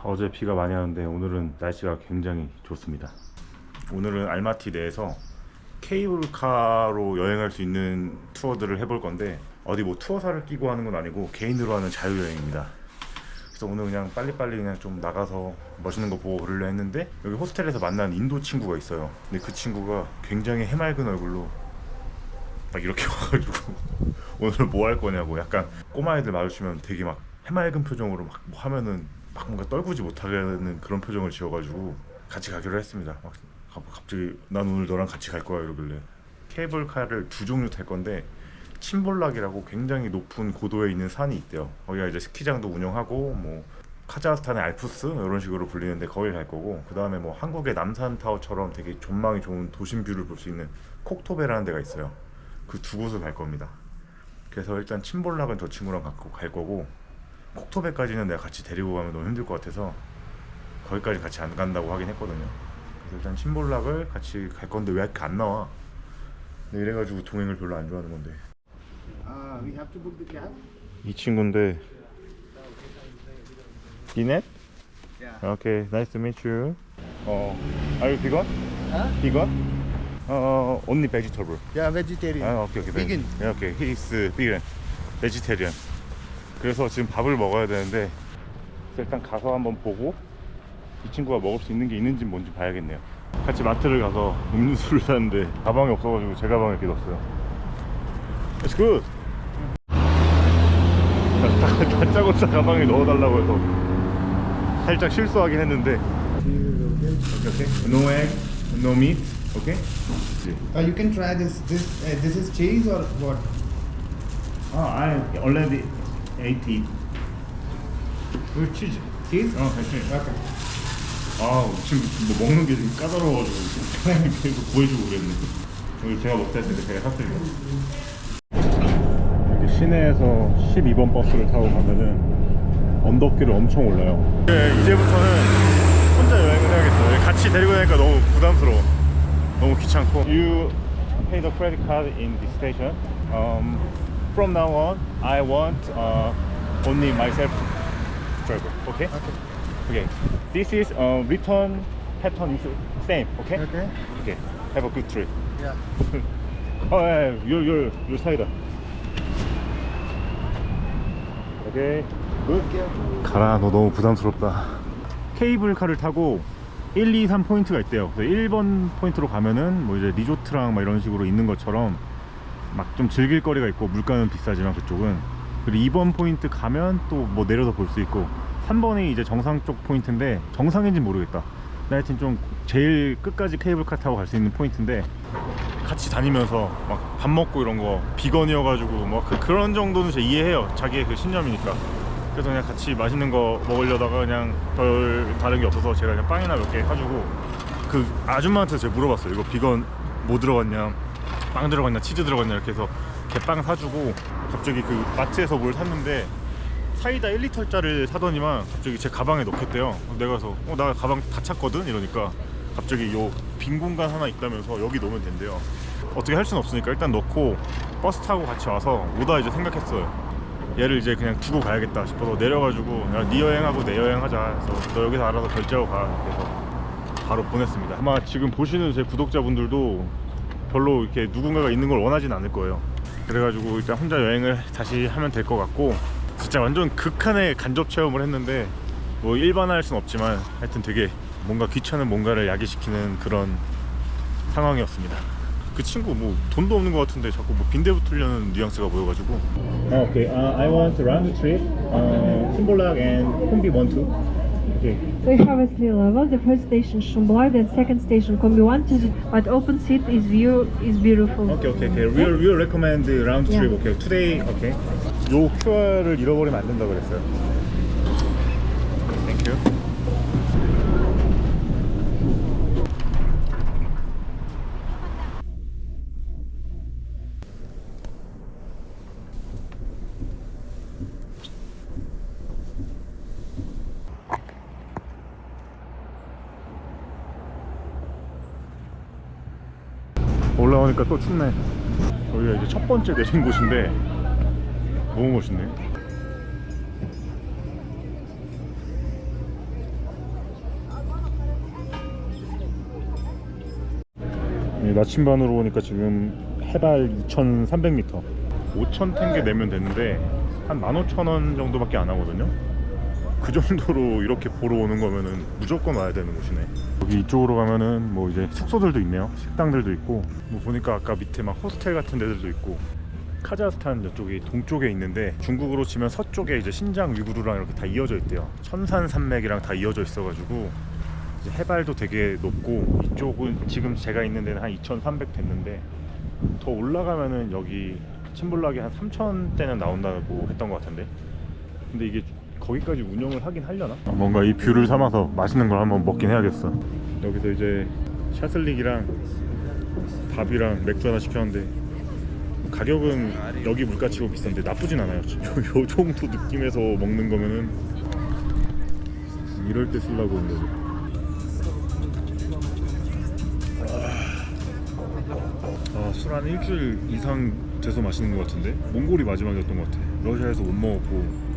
어제 비가 많이 왔는데 오늘은 날씨가 굉장히 좋습니다. 오늘은 알마티 내에서 케이블카로 여행할 수 있는 투어들을 해볼 건데, 어디 뭐 투어사를 끼고 하는 건 아니고 개인으로 하는 자유여행입니다. 그래서 오늘 그냥 빨리빨리 그냥 좀 나가서 멋있는 거 보고 그러려 했는데, 여기 호스텔에서 만난 인도 친구가 있어요. 근데 그 친구가 굉장히 해맑은 얼굴로 막 이렇게 와가지고 오늘 뭐 할 거냐고, 약간 꼬마애들 마주치면 되게 막 해맑은 표정으로 막 뭐 하면은 막 뭔가 떨구지 못하는 그런 표정을 지어가지고 같이 가기로 했습니다. 막 갑자기 난 오늘 너랑 같이 갈 거야 이러길래. 케이블카를 두 종류 탈 건데, 침볼락이라고 굉장히 높은 고도에 있는 산이 있대요. 거기가 이제 스키장도 운영하고 뭐 카자흐스탄의 알프스 이런 식으로 불리는데 거기 갈 거고, 그 다음에 뭐 한국의 남산타워처럼 되게 전망이 좋은 도심 뷰를 볼 수 있는 콕토베라는 데가 있어요. 그 두 곳을 갈 겁니다. 그래서 일단 침볼락은 저 친구랑 갖고 갈 거고, 콕토베까지는 내가 같이 데리고 가면 너무 힘들 것 같아서 거기까지 같이 안 간다고 하긴 했거든요. 그래서 일단 침볼락을 같이 갈 건데 왜 이렇게 안 나와? 근데 이래가지고 동행을 별로 안 좋아하는 건데. We have to book the cab. 이 친구인데, 디넷? Yeah. Okay, nice to meet you. Are you vegan? Huh? Vegan? Only vegetable. Yeah, vegetarian. Okay, okay. Vegan. Yeah, okay. He is vegan, vegetarian. 그래서 지금 밥을 먹어야 되는데, 일단 가서 한번 보고 이 친구가 먹을 수 있는 게 있는지 뭔지 봐야겠네요. 같이 마트를 가서 음료수를 샀는데 가방이 없어가지고 제 가방에 이렇게 넣었어요. It's good. 다짜고짜 가방에 넣어달라고 해서 살짝 실수하긴 했는데. Okay. No egg, no meat. Okay. You can try this. This is cheese or what? I already ate it. 그 치즈. Cheese. 같이. Okay. 지금 뭐 먹는 게 좀 까다로워가지고 계속 구해주고 그랬네. 여기 제가 먹다 했을 때 제가 샀어요. 여기 시내에서 12번 버스를 타고 가면은 언덕길을 엄청 올라요. 이제부터는 혼자 여행을 해야겠어요. 같이 데리고 다니까 너무 부담스러워. 너무 귀찮고. You pay the credit card in the station. From now on, I want only myself driver. Okay? Okay. This is return pattern is same. Okay? Okay. Okay. Have a good trip. Yeah. Yeah, your side. 오케이. 가라, 너 너무 부담스럽다. 케이블카를 타고 1, 2, 3 포인트가 있대요. 그래서 1번 포인트로 가면은 뭐 이제 리조트랑 막 이런 식으로 있는 것처럼 막 좀 즐길 거리가 있고, 물가는 비싸지만 그쪽은. 그리고 2번 포인트 가면 또 뭐 내려서 볼 수 있고, 3번이 이제 정상 쪽 포인트인데 정상인지 모르겠다. 하여튼 좀 제일 끝까지 케이블카 타고 갈 수 있는 포인트인데, 같이 다니면서 막 밥 먹고 이런 거 비건이어가지고 뭐 그런 정도는 제가 이해해요. 자기의 그 신념이니까. 그래서 그냥 같이 맛있는 거 먹으려다가 그냥 별 다른 게 없어서 제가 그냥 빵이나 몇 개 사주고, 그 아줌마한테 제가 물어봤어요. 이거 비건 뭐 들어갔냐, 빵 들어갔냐, 치즈 들어갔냐 이렇게 해서 개빵 사주고, 갑자기 그 마트에서 뭘 샀는데 사이다 1리터짜리를 사더니만 갑자기 제 가방에 넣겠대요. 내가 그래서 나 가방 다 찼거든 이러니까, 갑자기 요 빈 공간 하나 있다면서 여기 넣으면 된대요. 어떻게 할 수는 없으니까 일단 넣고 버스 타고 같이 와서 오다 이제 생각했어요. 얘를 이제 그냥 두고 가야겠다 싶어서 내려가지고, 야, 네 여행하고 내 여행하자. 그래서 너 여기서 알아서 결제하고 가. 그래서 바로 보냈습니다. 아마 지금 보시는 제 구독자분들도 별로 이렇게 누군가가 있는 걸 원하진 않을 거예요. 그래가지고 일단 혼자 여행을 다시 하면 될 것 같고, 진짜 완전 극한의 간접 체험을 했는데 뭐 일반화할 순 없지만 하여튼 되게 뭔가 귀찮은 뭔가를 야기시키는 그런 상황이었습니다. 그 친구 뭐 돈도 없는 것 같은데 자꾸 뭐 빈대부 틀려는 뉘앙스가 보여가지고. Okay, I want round trip, Simbolak and Kumbi 1, 2. Okay. We have a three level. The first station Shumblar, then second station Kombi 1, 2, but open seat is beautiful. Okay. We'll recommend the round trip. Yeah. Okay, today. Okay. 요 QR을 잃어버리면 안 된다 그랬어요. Thank you. 올라오니까 또 춥네. 여기가 이제 첫 번째 내린 곳인데 너무 멋있네. 나침반으로 오니까 지금 해발 2,300m 5,000탱게 내면 되는데 한 15,000원 정도밖에 안 하거든요. 그 정도로 이렇게 보러 오는 거면은 무조건 와야 되는 곳이네. 여기 이쪽으로 가면은 뭐 이제 숙소들도 있네요. 식당들도 있고 뭐 보니까 아까 밑에 막 호스텔 같은 데들도 있고. 카자흐스탄 저쪽이 동쪽에 있는데 중국으로 치면 서쪽에 이제 신장 위구르랑 이렇게 다 이어져 있대요. 천산 산맥이랑 다 이어져 있어가지고 이제 해발도 되게 높고 이쪽은 지금 제가 있는 데는 한 2,300 됐는데 더 올라가면은 여기 침볼락이 한 3,000대는 나온다고 했던 것 같은데 근데 이게 거기까지 운영을 하긴 하려나? 뭔가 이 뷰를 삼아서 맛있는 걸 한번 먹긴 해야겠어. 여기서 이제 샤슬릭이랑 밥이랑 맥주 하나 시켰는데 가격은 여기 물가치고 비싼데 나쁘진 않아요. 요 정도 느낌에서 먹는 거면은 이럴 때 쓰려고 온 거죠. 술 한 일주일 이상 돼서 마시는 것 같은데 몽골이 마지막이었던 것 같아. 러시아에서 못 먹었고.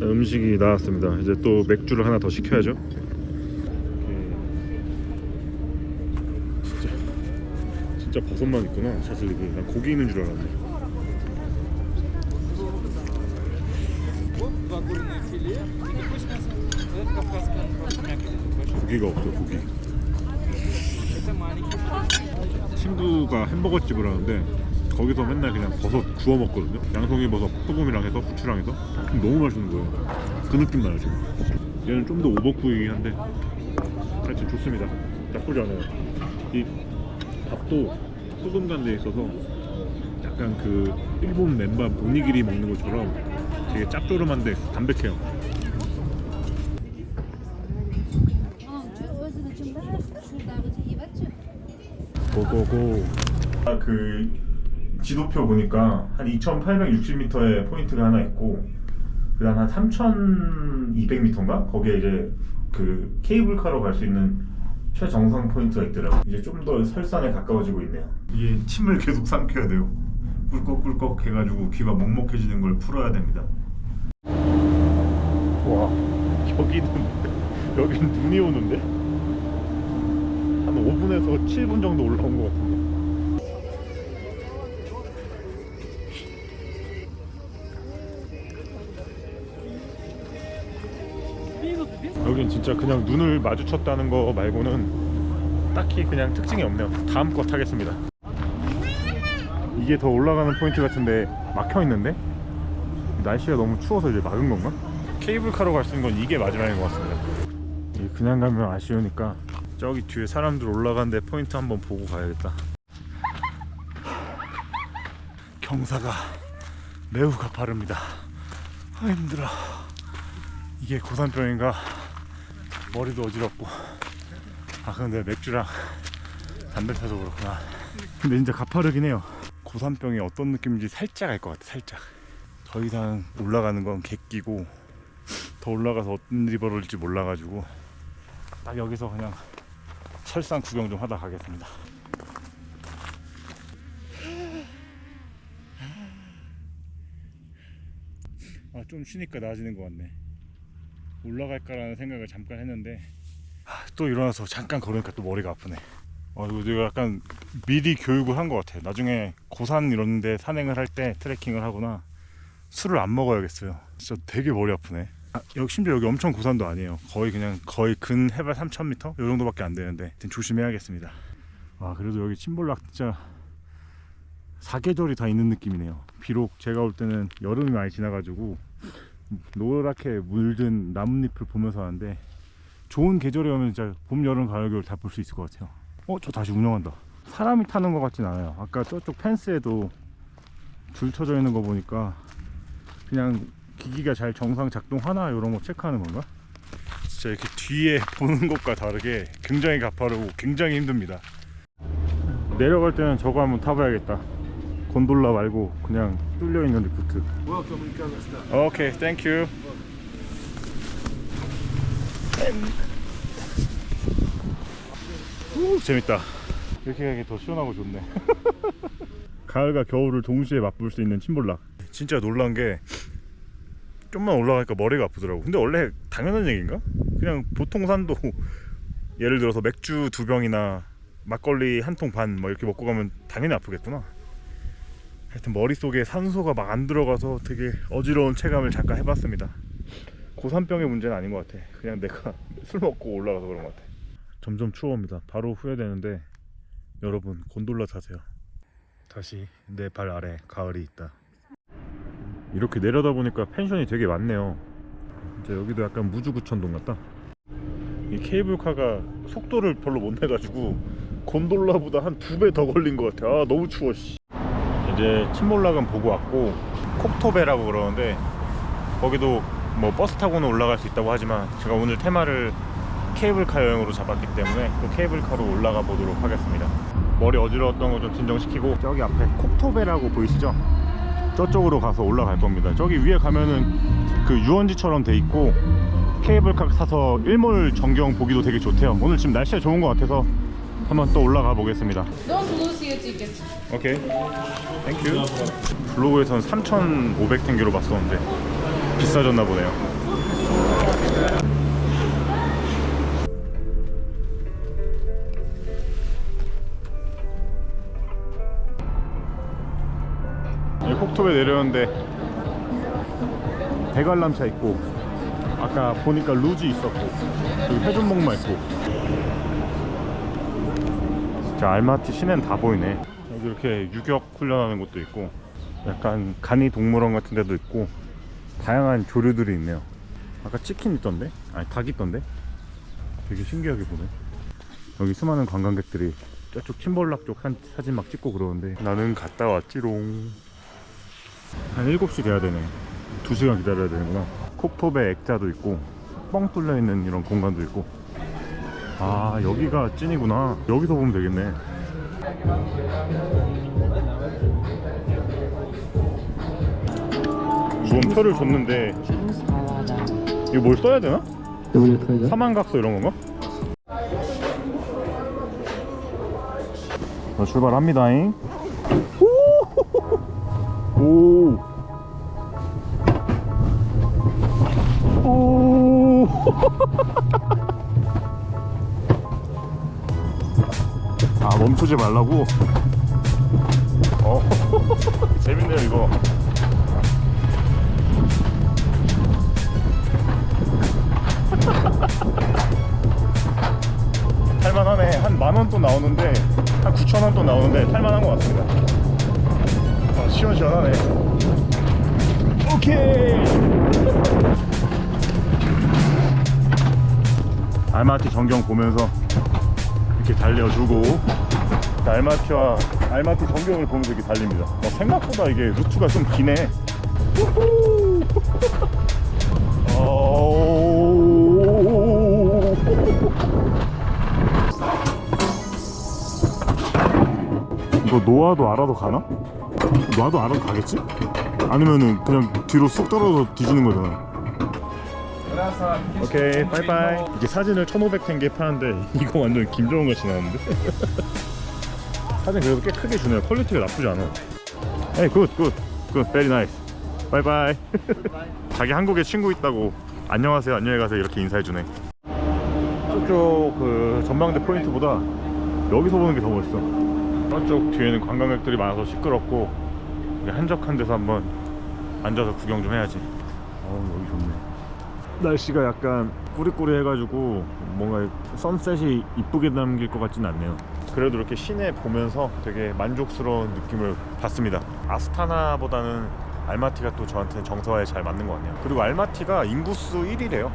음식이 나왔습니다. 이제 또 맥주를 하나 더 시켜야죠. 진짜 버섯만 있구나. 샤슬릭이. 난 고기 있는 줄 알았네. 고기가 없어. 고기. 친구가 햄버거 집을 하는데 거기서 맨날 그냥 버섯 구워 먹거든요. 양송이 버섯 소금이랑 해서 후추랑 해서 너무 맛있는 거예요. 그 느낌 나요 지금. 얘는 좀 더 오버쿠이긴 한데 하여튼 좋습니다. 나쁘지 않아요. 이 밥도 소금 간돼 있어서 약간 그 일본 맨밥 오니기리 먹는 것처럼 되게 짭조름한데 담백해요. 고고고. 그 지도표 보니까 한 2,860m에 포인트가 하나 있고 그다음 한 3,200m인가? 거기에 이제 그 케이블카로 갈 수 있는 최정상 포인트가 있더라고요. 이제 좀 더 설산에 가까워지고 있네요. 이게 침을 계속 삼켜야 돼요. 꿀꺽꿀꺽 해가지고 귀가 먹먹해지는 걸 풀어야 됩니다. 와, 여긴 눈이 오는데? 한 5분에서 7분 정도 올라온 것 같은데. 여긴 진짜 그냥 눈을 마주쳤다는 거 말고는 딱히 그냥 특징이 없네요. 다음 거 타겠습니다. 이게 더 올라가는 포인트 같은데 막혀 있는데 날씨가 너무 추워서 이제 막은 건가? 케이블카로 갈 수 있는 건 이게 마지막인 것 같습니다. 그냥 가면 아쉬우니까 저기 뒤에 사람들 올라가는데 포인트 한번 보고 가야겠다. 경사가 매우 가파릅니다. 힘들어. 이게 고산병인가? 머리도 어지럽고. 근데 맥주랑 담배 타서 그렇구나. 근데 진짜 가파르긴 해요. 고산병이 어떤 느낌인지 살짝 알 것 같아. 살짝. 더 이상 올라가는 건 객기고 더 올라가서 어떤 일이 벌어질지 몰라가지고 딱 여기서 그냥 설산 구경 좀 하다 가겠습니다. 좀 쉬니까 나아지는 것 같네. 올라갈까라는 생각을 잠깐 했는데 또 일어나서 잠깐 걸으니까 또 머리가 아프네. 이거 내가 약간 미리 교육을 한 것 같아. 나중에 고산 이런 데 산행을 할 때 트레킹을 하거나 술을 안 먹어야겠어요. 진짜 되게 머리 아프네. 심지어 여기 엄청 고산도 아니에요. 거의 근 해발 3,000m? 이 정도밖에 안 되는데 조심해야겠습니다. 그래도 여기 침볼락 진짜 사계절이 다 있는 느낌이네요. 비록 제가 올 때는 여름이 많이 지나가지고 노랗게 물든 나뭇잎을 보면서 하는데 좋은 계절에 오면 진짜 봄, 여름, 가을, 겨울 다 볼 수 있을 것 같아요. 저 다시 운영한다. 사람이 타는 것 같진 않아요. 아까 저쪽 펜스에도 줄 쳐져 있는 거 보니까 그냥 기기가 잘 정상 작동하나 이런 거 체크하는 건가? 진짜 이렇게 뒤에 보는 것과 다르게 굉장히 가파르고 굉장히 힘듭니다. 내려갈 때는 저거 한번 타봐야겠다. 곤돌라 말고 그냥 뚫려 있는 리프트. 오케이, 땡큐. 재밌다. 이렇게 가기 더 시원하고 좋네. 가을과 겨울을 동시에 맛볼 수 있는 침볼락. 진짜 놀란 게 좀만 올라가니까 머리가 아프더라고. 근데 원래 당연한 얘기인가? 그냥 보통 산도 예를 들어서 맥주 2병이나 막걸리 한 통 반 뭐 이렇게 먹고 가면 당연히 아프겠구나. 하여튼 머릿속에 산소가 막 안 들어가서 되게 어지러운 체감을 잠깐 해봤습니다. 고산병의 문제는 아닌 것 같아. 그냥 내가 술 먹고 올라가서 그런 것 같아. 점점 추워옵니다. 바로 후회되는데 여러분 곤돌라 타세요. 다시 내 발 아래 가을이 있다. 이렇게 내려다 보니까 펜션이 되게 많네요. 이제 여기도 약간 무주구천동 같다. 이 케이블카가 속도를 별로 못 내가지고 곤돌라보다 한 2배 더 걸린 것 같아. 아 너무 추워. 이제 침몰락은 보고 왔고 콕토베라고 그러는데 거기도 뭐 버스 타고는 올라갈 수 있다고 하지만 제가 오늘 테마를 케이블카 여행으로 잡았기 때문에 또 케이블카로 올라가 보도록 하겠습니다. 머리 어지러웠던 거 좀 진정시키고 저기 앞에 콕토베라고 보이시죠? 저쪽으로 가서 올라갈 겁니다. 저기 위에 가면은 그 유원지처럼 돼 있고 케이블카 타서 일몰 전경 보기도 되게 좋대요. 오늘 지금 날씨가 좋은 것 같아서 한번 또 올라가 보겠습니다. Don't lose your ticket. 오케이, 땡큐. 블로그에서는 3,500탱기로 봤었는데 비싸졌나 보네요. 콕토베 내려오는데 대관람차 있고 아까 보니까 루지 있었고 여기 회전목마 있고. 자, 알마티 시내는 다 보이네. 여기 이렇게 유격 훈련하는 곳도 있고 약간 간이 동물원 같은 데도 있고 다양한 조류들이 있네요. 아까 치킨 있던데? 아니 닭 있던데? 되게 신기하게 보네. 여기 수많은 관광객들이 저쪽 침벌락 쪽 사진 막 찍고 그러는데 나는 갔다 왔지롱. 한 7시 돼야 되네. 2시간 기다려야 되는구나. 콕토베 액자도 있고 뻥 뚫려 있는 이런 공간도 있고. 아 여기가 찐이구나. 여기서 보면 되겠네. 이건 표를 줬는데 이거 뭘 써야 되나? 사망각서 이런 건가? 출발합니다잉. 오. 오. 아 멈추지 말라고? 재밌네요 이거. 탈만하네. 한 10,000원 또 나오는데 한 9,000원 또 나오는데 탈만한 것 같습니다. 시원시원하네. 오케이. 알마티 전경 보면서 이렇게 달려주고 알마티 전경을 보면서 이렇게 달립니다. 생각보다 이게 루트가 좀 기네. 이거 노아도 알아도 가나? 노아도 알아도 가겠지? 아니면은 그냥 뒤로 쑥 떨어져 뒤지는 거잖아. 오케이 빠이빠이. 이게 사진을 1,500탱기에 파는데 이거 완전 김정은 같이 나왔는데. 사진 그래도 꽤 크게 주네요. 퀄리티가 나쁘지 않아. 에이 굿 베리 나이스. 바이바이. 자기 한국에 친구 있다고 안녕하세요 안녕히 가세요 이렇게 인사해주네. 저쪽 그 전망대 포인트보다 여기서 보는 게 더 멋있어. 저쪽 뒤에는 관광객들이 많아서 시끄럽고 한적한 데서 한번 앉아서 구경 좀 해야지. 여기 좋네. 날씨가 약간 꾸리꾸리해가지고 뭔가 선셋이 이쁘게 남길 것 같진 않네요. 그래도 이렇게 시내 보면서 되게 만족스러운 느낌을 받습니다. 아스타나보다는 알마티가 또 저한테 정서에 잘 맞는 것 같네요. 그리고 알마티가 인구수 1위래요.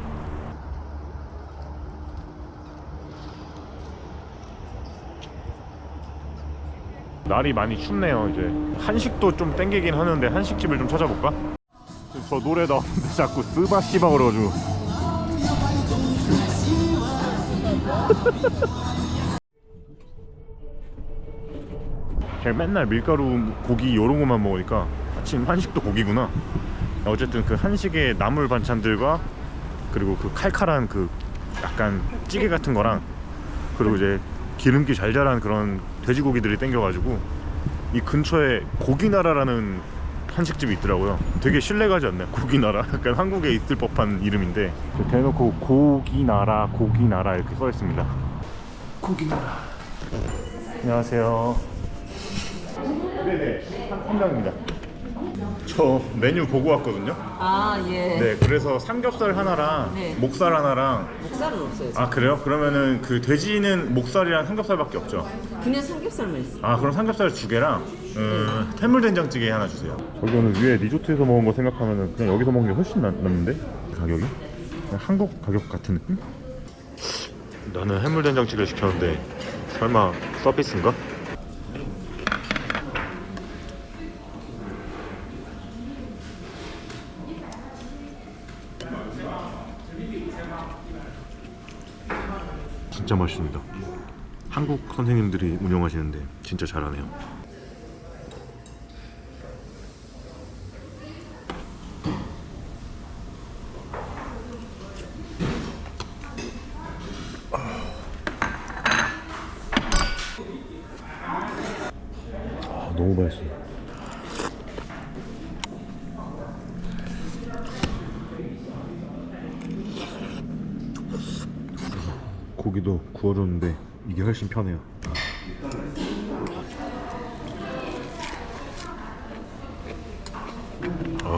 날이 많이 춥네요. 이제 한식도 좀 땡기긴 하는데 한식집을 좀 찾아볼까? 저 노래 나오는데 자꾸 스바시바 그러가지고. 그냥 맨날 밀가루 고기 이런 것만 먹으니까 아침 한식도 고기구나. 어쨌든 그 한식의 나물 반찬들과 그리고 그 칼칼한 그 약간 찌개 같은 거랑 그리고 이제 기름기 잘 자란 그런 돼지고기들이 땡겨가지고 이 근처에 고기나라라는 한식집이 있더라고요. 되게 신뢰가지 않나요? 고기나라? 약간 한국에 있을 법한 이름인데 대놓고 고기나라 이렇게 써있습니다. 고기나라. 안녕하세요. 네네, 한 명입니다. 저 메뉴 보고 왔거든요. 아, 예. 네, 그래서 삼겹살 하나랑 네. 목살 하나랑. 목살은 없어요. 아 그래요? 그러면은 그 돼지는 목살이랑 삼겹살밖에 없죠? 그냥 삼겹살만 있어요. 아 그럼 삼겹살 2개랑 해물된장찌개 하나 주세요. 저기는 위에 리조트에서 먹은 거 생각하면은 그냥 여기서 먹는 게 훨씬 낫는데 가격이? 그냥 한국 가격 같은 느낌? 나는 해물된장찌개를 시켰는데 설마 서비스인가? 진짜 맛있습니다. 한국 선생님들이 운영하시는데 진짜 잘하네요. 너무 맛있어요. 고기도 구워줬는데 이게 훨씬 편해요.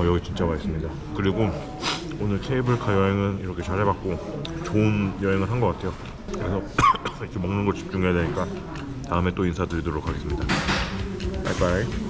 여기 진짜 맛있습니다. 그리고 오늘 케이블카 여행은 이렇게 잘 해봤고 좋은 여행을 한 것 같아요. 그래서 이렇게 먹는 거 집중해야 되니까 다음에 또 인사드리도록 하겠습니다. 바이바이.